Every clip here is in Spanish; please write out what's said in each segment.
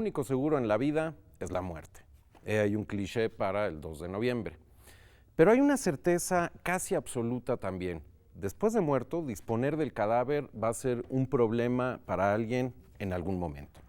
único seguro en la vida es la muerte. Hay un cliché para el 2 de noviembre. Pero hay una certeza casi absoluta también. Después de muerto, disponer del cadáver va a ser un problema para alguien en algún momento.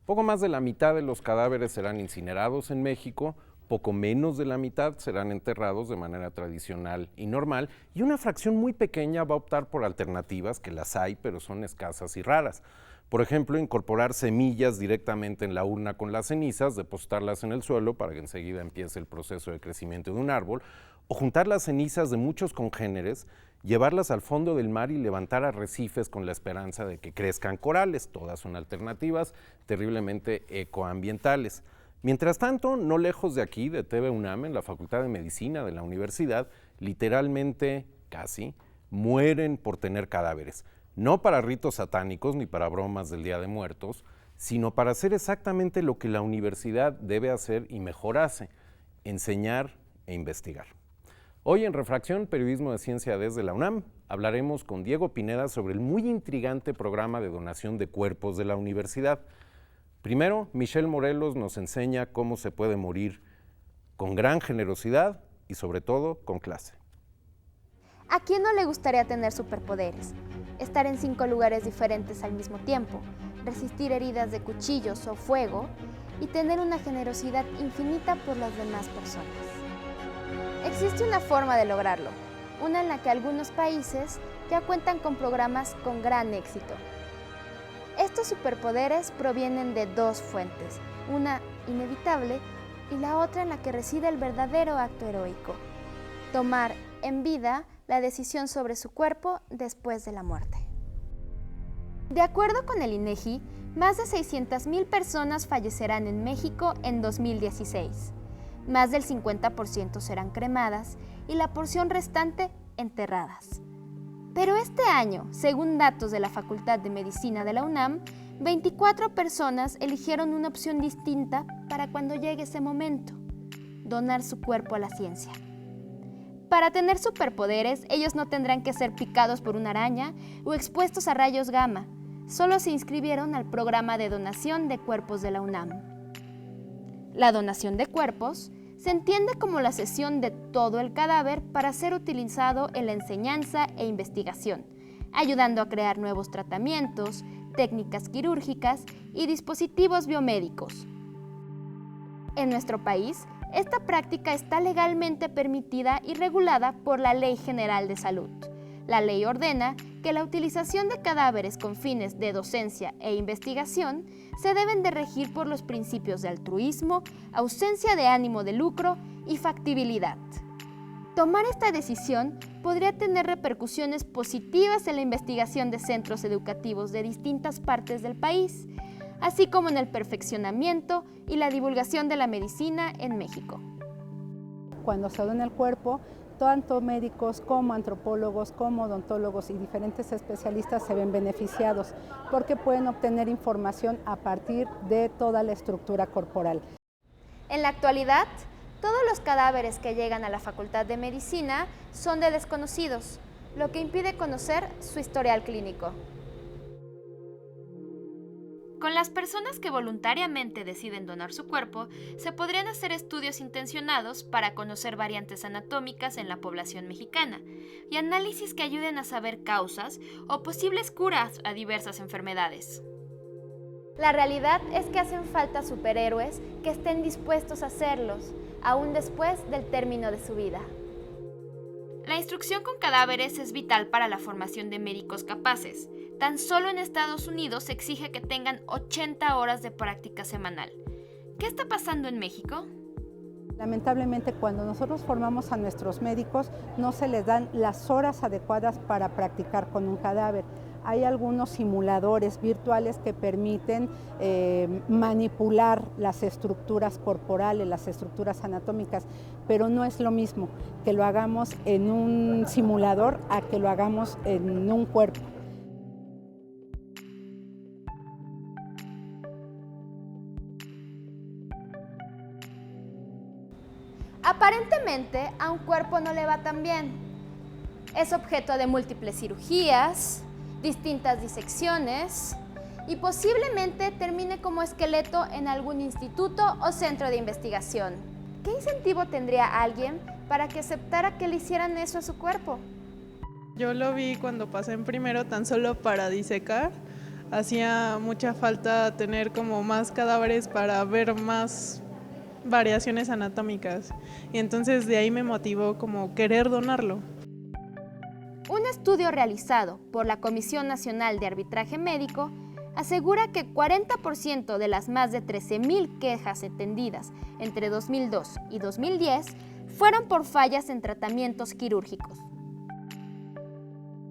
Poco más de la mitad de los cadáveres serán incinerados en México, poco menos de la mitad serán enterrados de manera tradicional y normal, y una fracción muy pequeña va a optar por alternativas, que las hay, pero son escasas y raras. Por ejemplo, incorporar semillas directamente en la urna con las cenizas, depositarlas en el suelo para que enseguida empiece el proceso de crecimiento de un árbol, o juntar las cenizas de muchos congéneres, llevarlas al fondo del mar y levantar arrecifes con la esperanza de que crezcan corales. Todas son alternativas terriblemente ecoambientales. Mientras tanto, no lejos de aquí, de TV UNAM, en la Facultad de Medicina de la universidad, literalmente, casi, mueren por tener cadáveres. No para ritos satánicos ni para bromas del Día de Muertos, sino para hacer exactamente lo que la universidad debe hacer y mejor hace: enseñar e investigar. Hoy en Refracción, Periodismo de Ciencia desde la UNAM, hablaremos con Diego Pineda sobre el muy intrigante programa de donación de cuerpos de la universidad. Primero, Michelle Morelos nos enseña cómo se puede morir con gran generosidad y sobre todo con clase. ¿A quién no le gustaría tener superpoderes? Estar en 5 lugares diferentes al mismo tiempo, resistir heridas de cuchillos o fuego y tener una generosidad infinita por las demás personas. Existe una forma de lograrlo, una en la que algunos países ya cuentan con programas con gran éxito. Estos superpoderes provienen de 2 fuentes, una inevitable y la otra en la que reside el verdadero acto heroico: tomar en vida la decisión sobre su cuerpo después de la muerte. De acuerdo con el INEGI, más de 600,000 personas fallecerán en México en 2016. Más del 50% serán cremadas y la porción restante enterradas. Pero este año, según datos de la Facultad de Medicina de la UNAM, 24 personas eligieron una opción distinta para cuando llegue ese momento: donar su cuerpo a la ciencia. Para tener superpoderes, ellos no tendrán que ser picados por una araña o expuestos a rayos gamma. Solo se inscribieron al programa de donación de cuerpos de la UNAM. La donación de cuerpos se entiende como la cesión de todo el cadáver para ser utilizado en la enseñanza e investigación, ayudando a crear nuevos tratamientos, técnicas quirúrgicas y dispositivos biomédicos. En nuestro país, esta práctica está legalmente permitida y regulada por la Ley General de Salud. La ley ordena que la utilización de cadáveres con fines de docencia e investigación se deben de regir por los principios de altruismo, ausencia de ánimo de lucro y factibilidad. Tomar esta decisión podría tener repercusiones positivas en la investigación de centros educativos de distintas partes del país, así como en el perfeccionamiento y la divulgación de la medicina en México. Cuando se dona el cuerpo, tanto médicos como antropólogos, como odontólogos y diferentes especialistas se ven beneficiados porque pueden obtener información a partir de toda la estructura corporal. En la actualidad, todos los cadáveres que llegan a la Facultad de Medicina son de desconocidos, lo que impide conocer su historial clínico. Con las personas que voluntariamente deciden donar su cuerpo, se podrían hacer estudios intencionados para conocer variantes anatómicas en la población mexicana y análisis que ayuden a saber causas o posibles curas a diversas enfermedades. La realidad es que hacen falta superhéroes que estén dispuestos a hacerlos, aún después del término de su vida. La instrucción con cadáveres es vital para la formación de médicos capaces. Tan solo en Estados Unidos se exige que tengan 80 horas de práctica semanal. ¿Qué está pasando en México? Lamentablemente, cuando nosotros formamos a nuestros médicos, no se les dan las horas adecuadas para practicar con un cadáver. Hay algunos simuladores virtuales que permiten manipular las estructuras corporales, las estructuras anatómicas, pero no es lo mismo que lo hagamos en un simulador a que lo hagamos en un cuerpo. Aparentemente, a un cuerpo no le va tan bien. Es objeto de múltiples cirugías, distintas disecciones y posiblemente termine como esqueleto en algún instituto o centro de investigación. ¿Qué incentivo tendría alguien para que aceptara que le hicieran eso a su cuerpo? Yo lo vi cuando pasé en primero tan solo para disecar. Hacía mucha falta tener como más cadáveres para ver más variaciones anatómicas. Y entonces de ahí me motivó como querer donarlo. Un estudio realizado por la Comisión Nacional de Arbitraje Médico asegura que 40% de las más de 13,000 quejas atendidas entre 2002 y 2010 fueron por fallas en tratamientos quirúrgicos.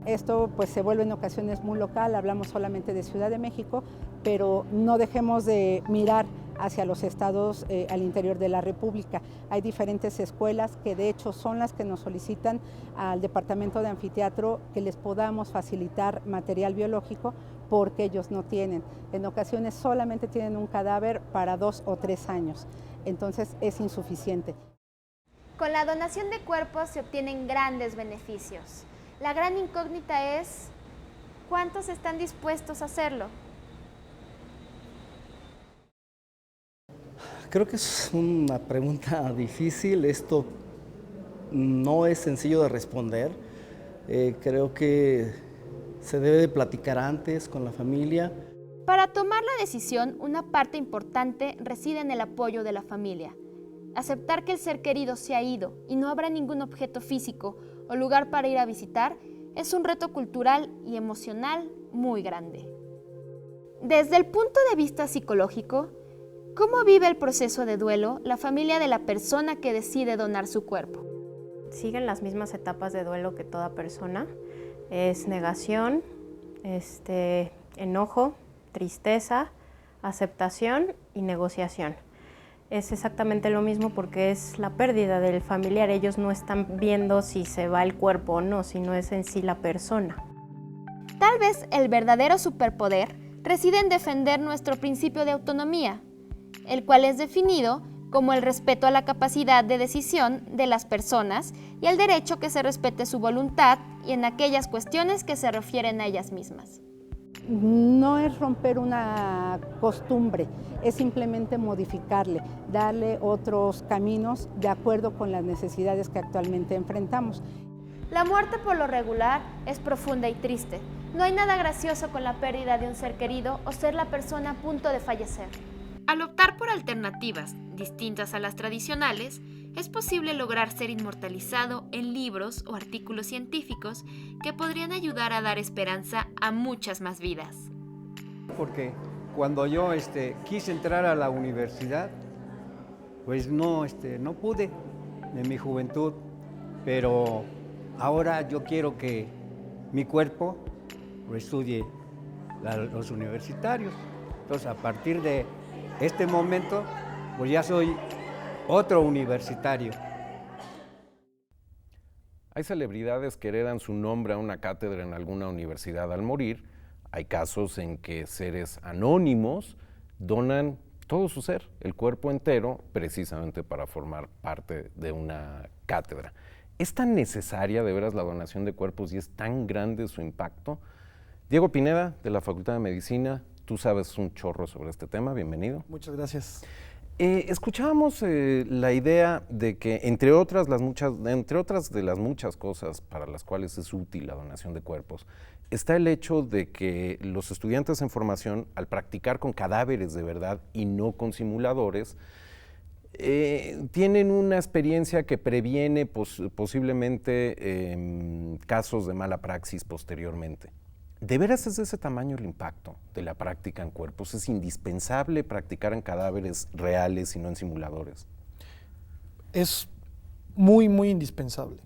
Esto pues se vuelve en ocasiones muy local, hablamos solamente de Ciudad de México, pero no dejemos de mirar hacia los estados al interior de la República. Hay diferentes escuelas que de hecho son las que nos solicitan al Departamento de Anfiteatro que les podamos facilitar material biológico porque ellos no tienen. En ocasiones solamente tienen un cadáver para 2 o 3 años, entonces es insuficiente. Con la donación de cuerpos se obtienen grandes beneficios. La gran incógnita es, ¿cuántos están dispuestos a hacerlo? Creo que es una pregunta difícil, esto no es sencillo de responder. Creo que se debe de platicar antes con la familia. Para tomar la decisión, una parte importante reside en el apoyo de la familia. Aceptar que el ser querido se ha ido y no habrá ningún objeto físico o lugar para ir a visitar es un reto cultural y emocional muy grande. Desde el punto de vista psicológico, ¿cómo vive el proceso de duelo la familia de la persona que decide donar su cuerpo? Siguen las mismas etapas de duelo que toda persona. Es negación, enojo, tristeza, aceptación y negociación. Es exactamente lo mismo porque es la pérdida del familiar. Ellos no están viendo si se va el cuerpo o no, sino es en sí la persona. Tal vez el verdadero superpoder reside en defender nuestro principio de autonomía, el cual es definido como el respeto a la capacidad de decisión de las personas y el derecho que se respete su voluntad y en aquellas cuestiones que se refieren a ellas mismas. No es romper una costumbre, es simplemente modificarle, darle otros caminos de acuerdo con las necesidades que actualmente enfrentamos. La muerte por lo regular es profunda y triste. No hay nada gracioso con la pérdida de un ser querido o ser la persona a punto de fallecer. Al optar por alternativas distintas a las tradicionales, es posible lograr ser inmortalizado en libros o artículos científicos que podrían ayudar a dar esperanza a muchas más vidas. Porque cuando yo quise entrar a la universidad, pues no pude en mi juventud, pero ahora yo quiero que mi cuerpo lo estudie los universitarios. Entonces, a partir de este momento, pues ya soy otro universitario. Hay celebridades que heredan su nombre a una cátedra en alguna universidad al morir. Hay casos en que seres anónimos donan todo su ser, el cuerpo entero, precisamente para formar parte de una cátedra. ¿Es tan necesaria de veras la donación de cuerpos y es tan grande su impacto? Diego Pineda, de la Facultad de Medicina, tú sabes un chorro sobre este tema, bienvenido. Muchas gracias. Escuchábamos la idea de que, entre otras de las muchas cosas para las cuales es útil la donación de cuerpos, está el hecho de que los estudiantes en formación, al practicar con cadáveres de verdad y no con simuladores, tienen una experiencia que previene posiblemente casos de mala praxis posteriormente. ¿De veras es de ese tamaño el impacto de la práctica en cuerpos? ¿Es indispensable practicar en cadáveres reales y no en simuladores? Es muy, muy indispensable.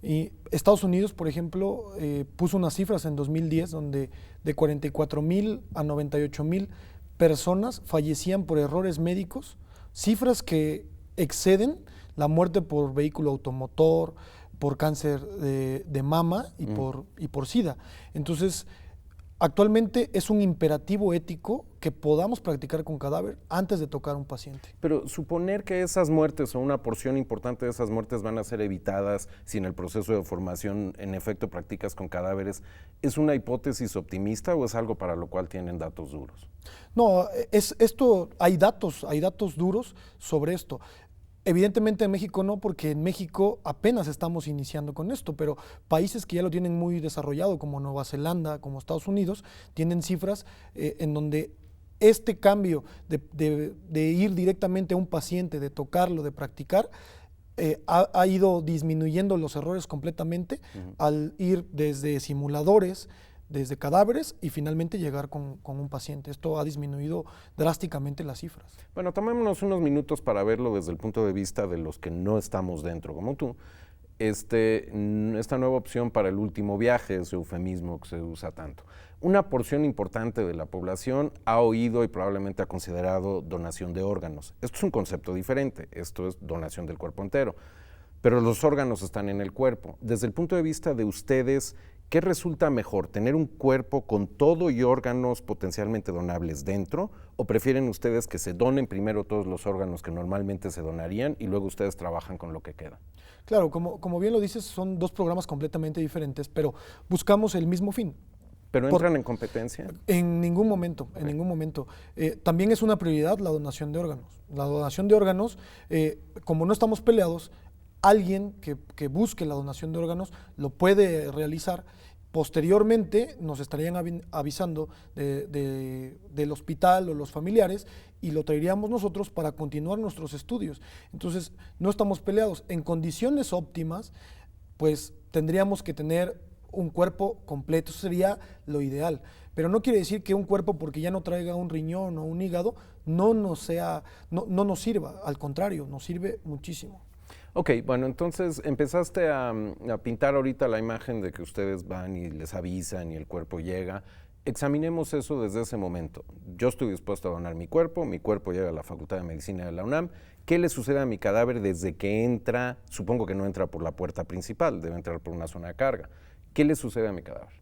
Y Estados Unidos, por ejemplo, puso unas cifras en 2010 donde de 44,000 a 98,000 personas fallecían por errores médicos, cifras que exceden la muerte por vehículo automotor, por cáncer de mama y por SIDA. Entonces, Actualmente es un imperativo ético que podamos practicar con cadáver antes de tocar a un paciente. Pero suponer que esas muertes o una porción importante de esas muertes van a ser evitadas si en el proceso de formación en efecto practicas con cadáveres, ¿es una hipótesis optimista o es algo para lo cual tienen datos duros? No, hay datos duros sobre esto. Evidentemente en México no, porque en México apenas estamos iniciando con esto, pero países que ya lo tienen muy desarrollado, como Nueva Zelanda, como Estados Unidos, tienen cifras en donde este cambio de ir directamente a un paciente, de tocarlo, de practicar, ha ido disminuyendo los errores completamente al ir desde simuladores, desde cadáveres y finalmente llegar con un paciente. Esto ha disminuido drásticamente las cifras. Bueno, tomémonos unos minutos para verlo desde el punto de vista de los que no estamos dentro, como tú. Esta nueva opción para el último viaje, ese eufemismo que se usa tanto. Una porción importante de la población ha oído y probablemente ha considerado donación de órganos. Esto es un concepto diferente, esto es donación del cuerpo entero, pero los órganos están en el cuerpo. Desde el punto de vista de ustedes, ¿qué resulta mejor, tener un cuerpo con todo y órganos potencialmente donables dentro, o prefieren ustedes que se donen primero todos los órganos que normalmente se donarían y luego ustedes trabajan con lo que queda? Claro, como bien lo dices, son dos programas completamente diferentes, pero buscamos el mismo fin. ¿Pero entran en competencia? En ningún momento, en ningún momento. También es una prioridad la donación de órganos. La donación de órganos, como no estamos peleados, alguien que busque la donación de órganos lo puede realizar. Posteriormente nos estarían avisando del hospital o los familiares y lo traeríamos nosotros para continuar nuestros estudios. Entonces, no estamos peleados. En condiciones óptimas, pues tendríamos que tener un cuerpo completo, eso sería lo ideal. Pero no quiere decir que un cuerpo, porque ya no traiga un riñón o un hígado, no nos sirva. Al contrario, nos sirve muchísimo. Ok, bueno, entonces empezaste a pintar ahorita la imagen de que ustedes van y les avisan y el cuerpo llega. Examinemos eso desde ese momento. Yo estoy dispuesto a donar mi cuerpo llega a la Facultad de Medicina de la UNAM. ¿Qué le sucede a mi cadáver desde que entra? Supongo que no entra por la puerta principal, debe entrar por una zona de carga. ¿Qué le sucede a mi cadáver?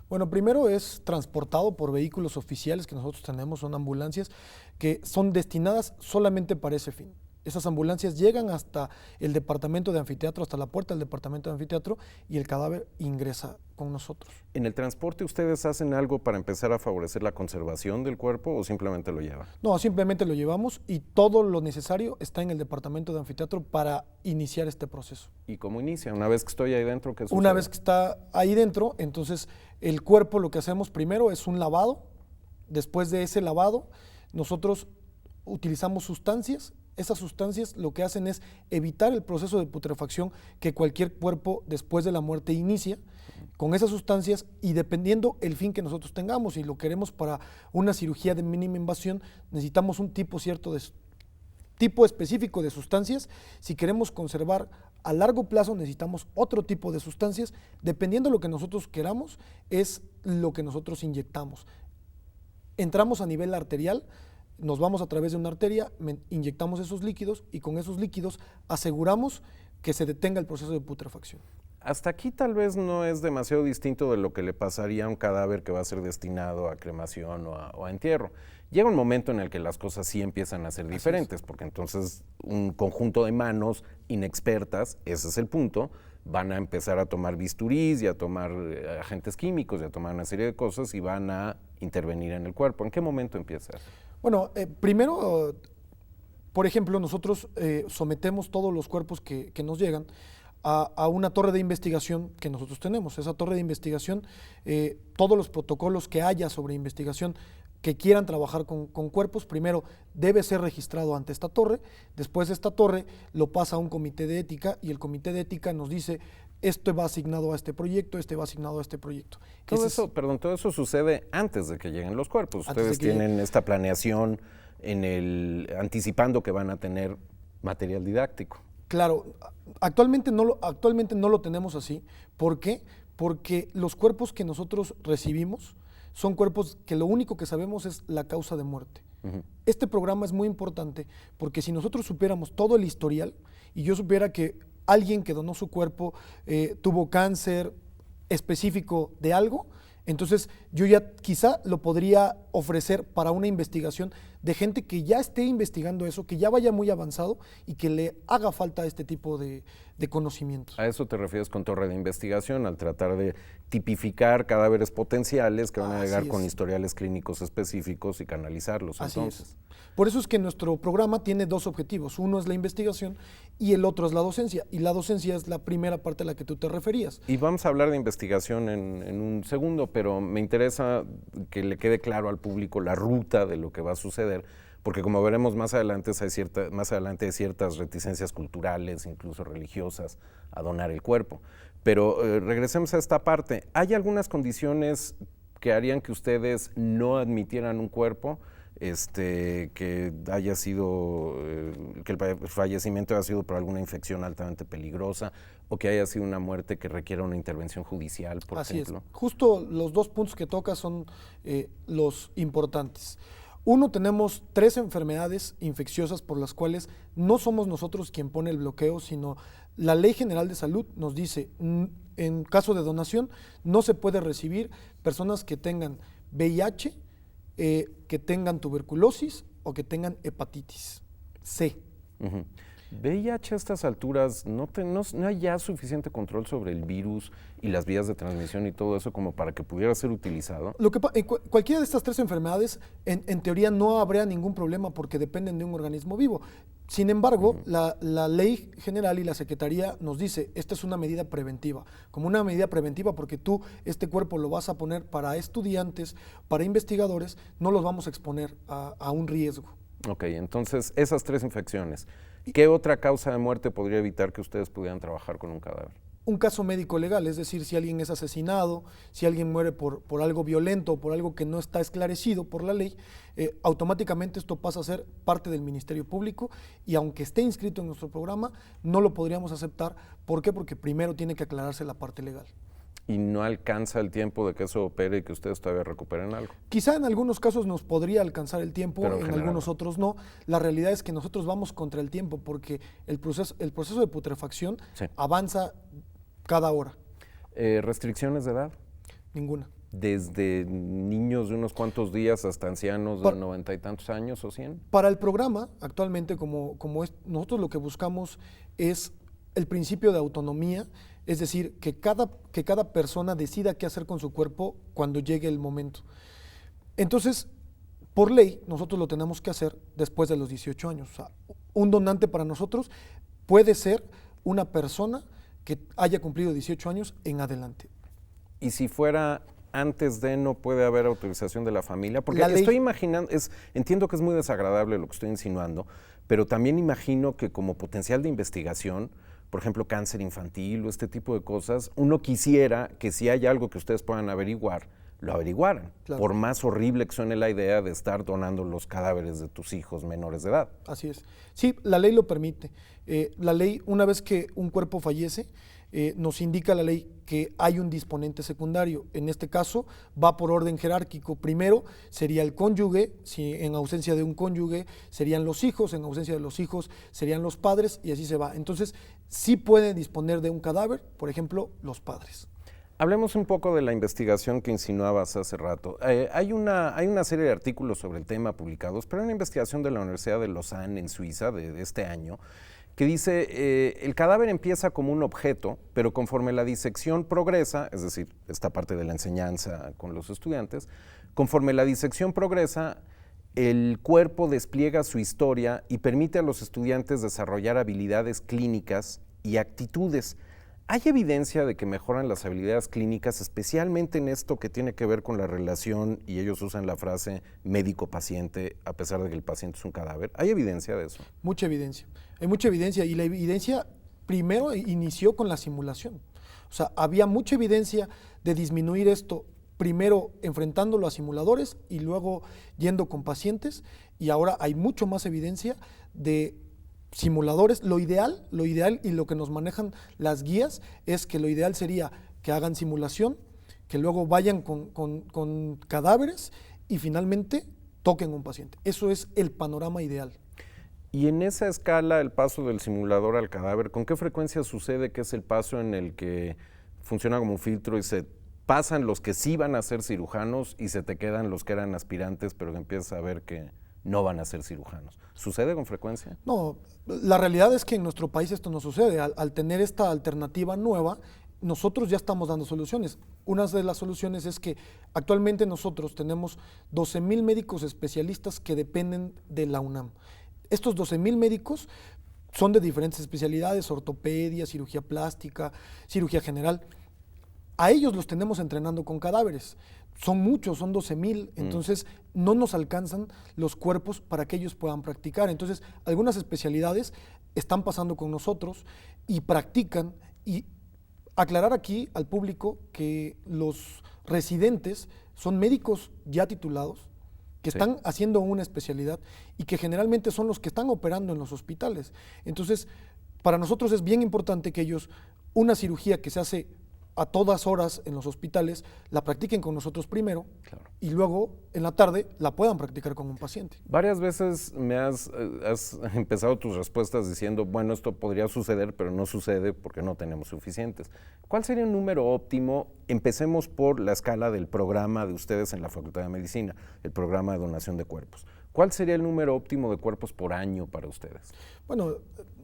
Bueno, primero es transportado por vehículos oficiales que nosotros tenemos, son ambulancias que son destinadas solamente para ese fin. Esas ambulancias llegan hasta el departamento de anfiteatro, hasta la puerta del departamento de anfiteatro, y el cadáver ingresa con nosotros. ¿En el transporte ustedes hacen algo para empezar a favorecer la conservación del cuerpo o simplemente lo llevan? No, simplemente lo llevamos y todo lo necesario está en el departamento de anfiteatro para iniciar este proceso. ¿Y cómo inicia? Una vez que estoy ahí dentro, ¿qué sucede? Una vez que está ahí dentro, entonces el cuerpo, lo que hacemos primero es un lavado. Después de ese lavado, nosotros utilizamos sustancias. Esas sustancias lo que hacen es evitar el proceso de putrefacción que cualquier cuerpo después de la muerte inicia. Con esas sustancias, y dependiendo el fin que nosotros tengamos, si lo queremos para una cirugía de mínima invasión, necesitamos un tipo específico de sustancias. Si queremos conservar a largo plazo, necesitamos otro tipo de sustancias. Dependiendo de lo que nosotros queramos, es lo que nosotros inyectamos. Entramos a nivel arterial, nos vamos a través de una arteria, inyectamos esos líquidos y con esos líquidos aseguramos que se detenga el proceso de putrefacción. Hasta aquí tal vez no es demasiado distinto de lo que le pasaría a un cadáver que va a ser destinado a cremación o a entierro. Llega un momento en el que las cosas sí empiezan a ser diferentes, porque entonces un conjunto de manos inexpertas, ese es el punto, van a empezar a tomar bisturís y a tomar agentes químicos y a tomar una serie de cosas y van a intervenir en el cuerpo. ¿En qué momento empieza eso? Bueno, primero, por ejemplo, nosotros sometemos todos los cuerpos que nos llegan a una torre de investigación que nosotros tenemos. Esa torre de investigación, todos los protocolos que haya sobre investigación que quieran trabajar con cuerpos, primero debe ser registrado ante esta torre. Después esta torre lo pasa a un comité de ética y el comité de ética nos dice: esto va asignado a este proyecto, este va asignado a este proyecto. Todo eso sucede antes de que lleguen los cuerpos. Ustedes tienen esta planeación anticipando que van a tener material didáctico. Claro, actualmente no lo tenemos así. ¿Por qué? Porque los cuerpos que nosotros recibimos son cuerpos que lo único que sabemos es la causa de muerte. Este programa es muy importante porque si nosotros supiéramos todo el historial y yo supiera que alguien que donó su cuerpo tuvo cáncer específico de algo, Entonces, yo ya quizá lo podría ofrecer para una investigación de gente que ya esté investigando eso, que ya vaya muy avanzado y que le haga falta este tipo de conocimientos. A eso te refieres con torre de investigación, al tratar de tipificar cadáveres potenciales que van a llegar con historiales clínicos específicos y canalizarlos. Así entonces. es. Por eso es que nuestro programa tiene dos objetivos. Uno es la investigación y el otro es la docencia. Y la docencia es la primera parte a la que tú te referías. Y vamos a hablar de investigación en un segundo, pero me interesa que le quede claro al público la ruta de lo que va a suceder, porque como veremos más adelante hay ciertas reticencias culturales, incluso religiosas, a donar el cuerpo. Pero regresemos a esta parte. ¿Hay algunas condiciones que harían que ustedes no admitieran un cuerpo? Que haya sido, que el fallecimiento haya sido por alguna infección altamente peligrosa o que haya sido una muerte que requiera una intervención judicial, por ejemplo. Así es. Justo los dos puntos que tocas son los importantes. Uno, tenemos 3 enfermedades infecciosas por las cuales no somos nosotros quien pone el bloqueo, sino la Ley General de Salud nos dice, en caso de donación, no se puede recibir personas que tengan VIH, que tengan tuberculosis o que tengan hepatitis C. VIH a estas alturas, ¿no hay ya suficiente control sobre el virus y las vías de transmisión y todo eso como para que pudiera ser utilizado? Cualquiera de estas 3 enfermedades, en teoría no habría ningún problema porque dependen de un organismo vivo. Sin embargo, la ley general y la Secretaría nos dice, esta es una medida preventiva, como una medida preventiva porque tú este cuerpo lo vas a poner para estudiantes, para investigadores, no los vamos a exponer a un riesgo. Ok, entonces esas 3 infecciones, ¿qué otra causa de muerte podría evitar que ustedes pudieran trabajar con un cadáver? Un caso médico legal, es decir, si alguien es asesinado, si alguien muere por algo violento o por algo que no está esclarecido por la ley, automáticamente esto pasa a ser parte del Ministerio Público y aunque esté inscrito en nuestro programa, no lo podríamos aceptar. ¿Por qué? Porque primero tiene que aclararse la parte legal. ¿Y no alcanza el tiempo de que eso opere y que ustedes todavía recuperen algo? Quizá en algunos casos nos podría alcanzar el tiempo, pero en algunos otros no. La realidad es que nosotros vamos contra el tiempo porque el proceso de putrefacción avanza cada hora. ¿Restricciones de edad? Ninguna. ¿Desde niños de unos cuantos días hasta ancianos de 90 y tantos años o 100? Para el programa, actualmente, nosotros lo que buscamos es el principio de autonomía, es decir, que cada persona decida qué hacer con su cuerpo cuando llegue el momento. Entonces, por ley, nosotros lo tenemos que hacer después de los 18 años. O sea, un donante para nosotros puede ser una persona que haya cumplido 18 años en adelante. ¿Y si fuera antes de, no puede haber autorización de la familia? Porque estoy imaginando, entiendo que es muy desagradable lo que estoy insinuando, pero también imagino que como potencial de investigación, por ejemplo, cáncer infantil o este tipo de cosas, uno quisiera que si hay algo que ustedes puedan averiguar, lo averiguaran, claro, por más horrible que suene la idea de estar donando los cadáveres de tus hijos menores de edad. Así es. Sí, la ley lo permite. La ley, una vez que un cuerpo fallece, nos indica la ley que hay un disponente secundario. En este caso va por orden jerárquico. Primero sería el cónyuge, si en ausencia de un cónyuge serían los hijos, en ausencia de los hijos serían los padres y así se va. Entonces sí pueden disponer de un cadáver, por ejemplo, los padres. Hablemos un poco de la investigación que insinuabas hace rato. Hay una serie de artículos sobre el tema publicados, pero hay una investigación de la Universidad de Lausanne en Suiza de este año que dice, el cadáver empieza como un objeto, pero conforme la disección progresa, es decir, esta parte de la enseñanza con los estudiantes, conforme la disección progresa, el cuerpo despliega su historia y permite a los estudiantes desarrollar habilidades clínicas y actitudes. ¿Hay evidencia de que mejoran las habilidades clínicas, especialmente en esto que tiene que ver con la relación, y ellos usan la frase médico-paciente, a pesar de que el paciente es un cadáver? ¿Hay evidencia de eso? Mucha evidencia. Hay mucha evidencia, y la evidencia primero inició con la simulación. O sea, había mucha evidencia de disminuir esto, primero enfrentándolo a simuladores y luego yendo con pacientes, y ahora hay mucho más evidencia de simuladores. Lo ideal y lo que nos manejan las guías es que lo ideal sería que hagan simulación, que luego vayan con cadáveres y finalmente toquen a un paciente. Eso es el panorama ideal. Y en esa escala, el paso del simulador al cadáver, ¿con qué frecuencia sucede que es el paso en el que funciona como un filtro y se pasan los que sí van a ser cirujanos y se te quedan los que eran aspirantes, pero que empiezas a ver que no van a ser cirujanos. ¿Sucede con frecuencia? No, la realidad es que en nuestro país esto no sucede. Al tener esta alternativa nueva, nosotros ya estamos dando soluciones. Una de las soluciones es que actualmente nosotros tenemos 12,000 médicos especialistas que dependen de la UNAM. Estos 12,000 médicos son de diferentes especialidades, ortopedia, cirugía plástica, cirugía general. A ellos los tenemos entrenando con cadáveres. Son muchos, son 12,000, entonces no nos alcanzan los cuerpos para que ellos puedan practicar. Entonces, algunas especialidades están pasando con nosotros y practican. Y aclarar aquí al público que los residentes son médicos ya titulados, que están haciendo una especialidad y que generalmente son los que están operando en los hospitales. Entonces, para nosotros es bien importante que ellos, una cirugía que se hace a todas horas en los hospitales, la practiquen con nosotros primero, claro, y luego en la tarde la puedan practicar con un paciente. Varias veces me has empezado tus respuestas diciendo, bueno, esto podría suceder, pero no sucede porque no tenemos suficientes. ¿Cuál sería un número óptimo? Empecemos por la escala del programa de ustedes en la Facultad de Medicina, el programa de donación de cuerpos. ¿Cuál sería el número óptimo de cuerpos por año para ustedes? Bueno,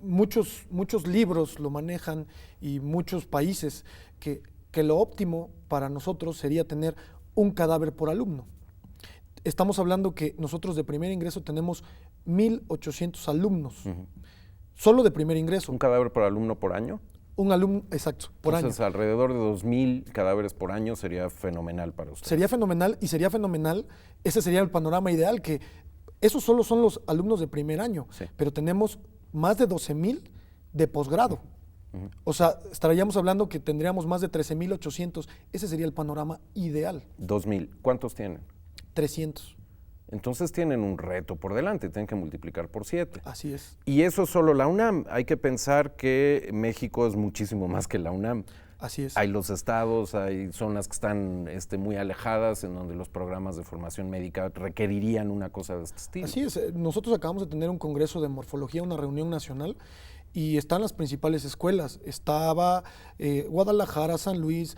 muchos libros lo manejan y muchos países que lo óptimo para nosotros sería tener un cadáver por alumno. Estamos hablando que nosotros de primer ingreso tenemos 1,800 alumnos, solo de primer ingreso. ¿Un cadáver por alumno por año? Un alumno, exacto, por Entonces, año. alrededor de 2,000 cadáveres por año sería fenomenal para ustedes. Sería fenomenal, ese sería el panorama ideal, que esos solo son los alumnos de primer año, pero tenemos más de 12,000 de posgrado. O sea, estaríamos hablando que tendríamos más de 13,800. Ese sería el panorama ideal. 2,000. ¿Cuántos tienen? 300. Entonces tienen un reto por delante, tienen que multiplicar por 7. Así es. Y eso es solo la UNAM. Hay que pensar que México es muchísimo más que la UNAM. Así es. Hay los estados, hay zonas que están muy alejadas, en donde los programas de formación médica requerirían una cosa de este estilo. Así es. Nosotros acabamos de tener un congreso de morfología, una reunión nacional, y están las principales escuelas. Estaba Guadalajara, San Luis,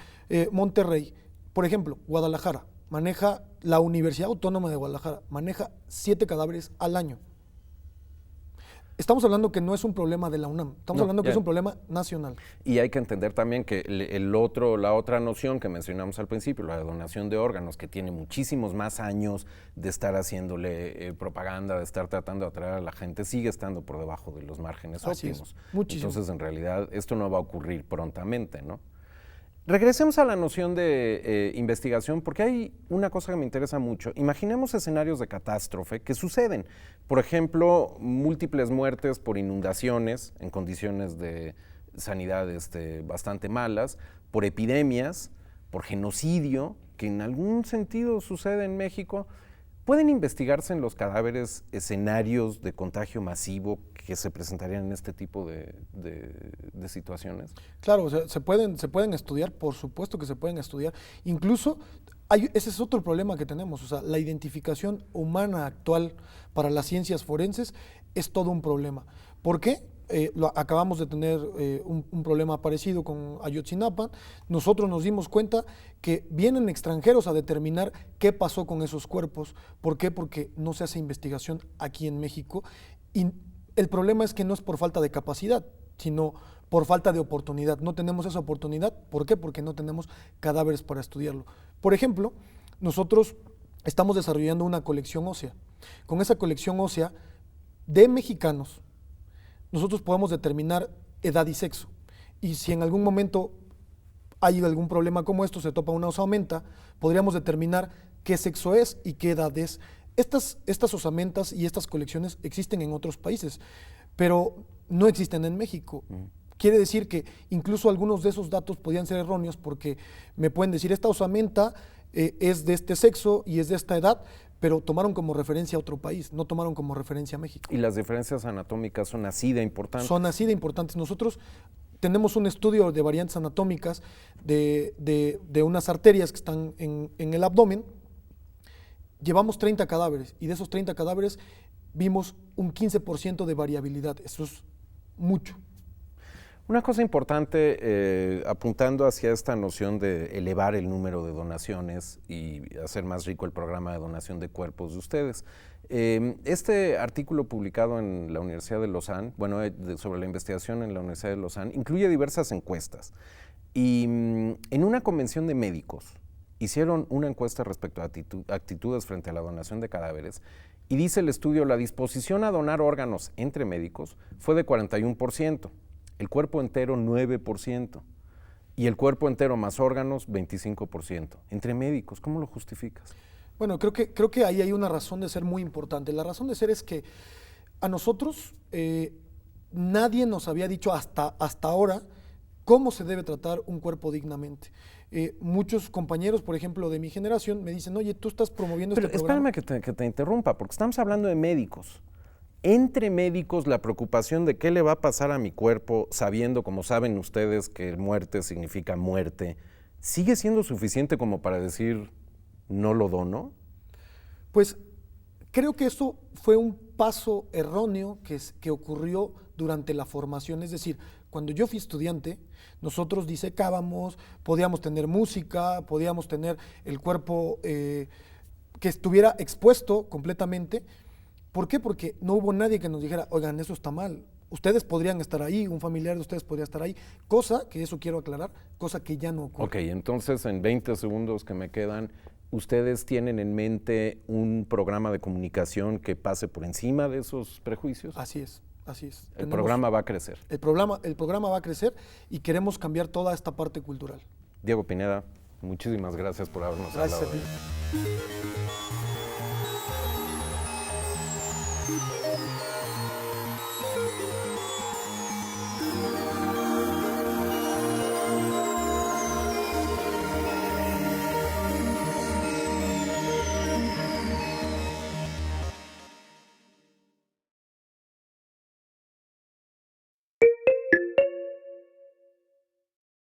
Monterrey. Por ejemplo, Guadalajara maneja, la Universidad Autónoma de Guadalajara maneja 7 cadáveres al año. Estamos hablando que no es un problema de la UNAM, estamos hablando que es un problema nacional. Y hay que entender también que la otra noción que mencionamos al principio, la de donación de órganos, que tiene muchísimos más años de estar haciéndole propaganda, de estar tratando de atraer a la gente, sigue estando por debajo de los márgenes óptimos. Muchísimo. Entonces, en realidad, esto no va a ocurrir prontamente, ¿no? Regresemos a la noción de investigación, porque hay una cosa que me interesa mucho. Imaginemos escenarios de catástrofe que suceden. Por ejemplo, múltiples muertes por inundaciones en condiciones de sanidad bastante malas, por epidemias, por genocidio, que en algún sentido sucede en México. ¿Pueden investigarse en los cadáveres escenarios de contagio masivo que se presentarían en este tipo de situaciones? Claro, o sea, se pueden estudiar, por supuesto que se pueden estudiar. Incluso, ese es otro problema que tenemos, o sea, la identificación humana actual para las ciencias forenses es todo un problema. ¿Por qué? Acabamos de tener un problema parecido con Ayotzinapa. Nosotros nos dimos cuenta que vienen extranjeros a determinar qué pasó con esos cuerpos. ¿Por qué? Porque no se hace investigación aquí en México. Y el problema es que no es por falta de capacidad, sino por falta de oportunidad. No tenemos esa oportunidad. ¿Por qué? Porque no tenemos cadáveres para estudiarlo. Por ejemplo, nosotros estamos desarrollando una colección ósea. Con esa colección ósea de mexicanos, nosotros podemos determinar edad y sexo. Y si en algún momento hay algún problema como esto, se topa una osamenta, podríamos determinar qué sexo es y qué edad es. Estas osamentas y estas colecciones existen en otros países, pero no existen en México. Quiere decir que incluso algunos de esos datos podrían ser erróneos, porque me pueden decir, esta osamenta es de este sexo y es de esta edad, pero tomaron como referencia a otro país, no tomaron como referencia a México. ¿Y las diferencias anatómicas son así de importantes? Son así de importantes. Nosotros tenemos un estudio de variantes anatómicas de unas arterias que están en el abdomen. Llevamos 30 cadáveres y de esos 30 cadáveres vimos un 15% de variabilidad. Eso es mucho. Una cosa importante, apuntando hacia esta noción de elevar el número de donaciones y hacer más rico el programa de donación de cuerpos de ustedes. Este artículo publicado en la Universidad de Lausanne, sobre la investigación en la Universidad de Lausanne, incluye diversas encuestas. Y en una convención de médicos hicieron una encuesta respecto a actitudes frente a la donación de cadáveres y dice el estudio, la disposición a donar órganos entre médicos fue de 41%. El cuerpo entero 9% y el cuerpo entero más órganos 25%. Entre médicos, ¿cómo lo justificas? Bueno, creo que ahí hay una razón de ser muy importante. La razón de ser es que a nosotros nadie nos había dicho hasta ahora cómo se debe tratar un cuerpo dignamente. Muchos compañeros, por ejemplo, de mi generación me dicen, oye, tú estás promoviendo este programa. Espérame que te interrumpa, porque estamos hablando de médicos. Entre médicos, la preocupación de qué le va a pasar a mi cuerpo, sabiendo, como saben ustedes, que muerte significa muerte, ¿sigue siendo suficiente como para decir no lo dono? Pues creo que eso fue un paso erróneo que ocurrió durante la formación. Es decir, cuando yo fui estudiante, nosotros disecábamos, podíamos tener música, podíamos tener el cuerpo que estuviera expuesto completamente. ¿Por qué? Porque no hubo nadie que nos dijera, oigan, eso está mal, ustedes podrían estar ahí, un familiar de ustedes podría estar ahí, cosa que eso quiero aclarar, cosa que ya no ocurre. Ok, entonces en 20 segundos que me quedan, ¿ustedes tienen en mente un programa de comunicación que pase por encima de esos prejuicios? Así es, así es. El programa va a crecer. El programa va a crecer y queremos cambiar toda esta parte cultural. Diego Pineda, muchísimas gracias por habernos hablado. Gracias a ti.